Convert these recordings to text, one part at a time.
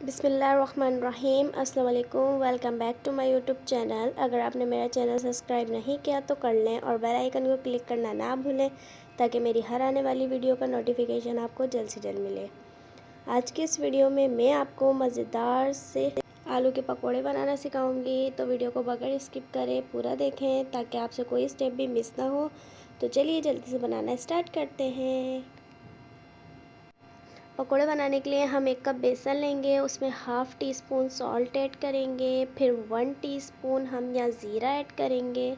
बिस्मिल्लाहिर्रहमानिर्रहीम। अस्सलाम वालेकुम। Welcome back to my YouTube channel. अगर आपने मेरा चैनल सब्सक्राइब नहीं किया तो कर लें और बेल आइकन को क्लिक करना ना भूलें ताकि मेरी हर आने वाली वीडियो का नोटिफिकेशन आपको जल्द से जल्द मिले। आज की इस वीडियो में मैं आपको मज़ेदार से आलू के पकोड़े बनाना सिखाऊंगी, तो वीडियो को बगैर स्किप करें पूरा देखें ताकि आपसे कोई स्टेप भी मिस ना हो। तो चलिए जल्दी से बनाना स्टार्ट करते हैं। पकोड़े बनाने के लिए हम 1 कप बेसन लेंगे, उसमें half tea spoon salt add करेंगे, फिर 1 टीस्पून हम यहाँ ज़ीरा ऐड करेंगे,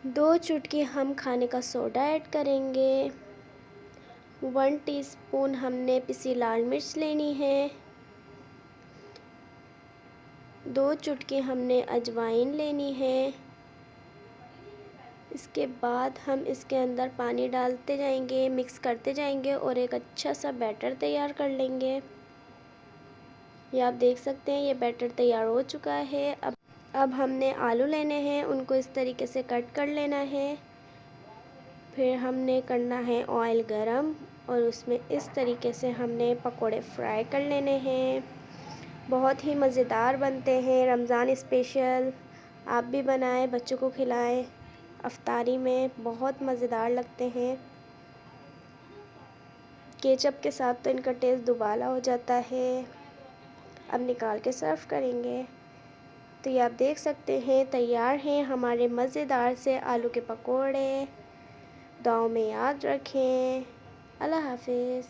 2 चुटकी हम खाने का सोडा ऐड करेंगे, 1 टीस्पून हमने पिसी लाल मिर्च लेनी है, 2 चुटकी हमने अजवाइन लेनी है। इसके बाद हम इसके अंदर पानी डालते जाएंगे, मिक्स करते जाएंगे और एक अच्छा सा बैटर तैयार कर लेंगे। ये आप देख सकते हैं ये बैटर तैयार हो चुका है। अब हमने आलू लेने हैं, उनको इस तरीके से कट कर लेना है। फिर हमने करना है ऑयल गरम और उसमें इस तरीके से हमने पकोड़े फ्राई कर लेने हैं। बहुत ही मज़ेदार बनते हैं, रमज़ान स्पेशल। आप भी बनाएं, बच्चों को खिलाएं, अफ्तारी में बहुत मज़ेदार लगते हैं। केचप के साथ तो इनका टेस्ट दुबाला हो जाता है। अब निकाल के सर्व करेंगे। तो ये आप देख सकते हैं तैयार हैं हमारे मज़ेदार से आलू के पकोड़े। दुआओं में याद रखें। अल्लाह हाफ़िज़।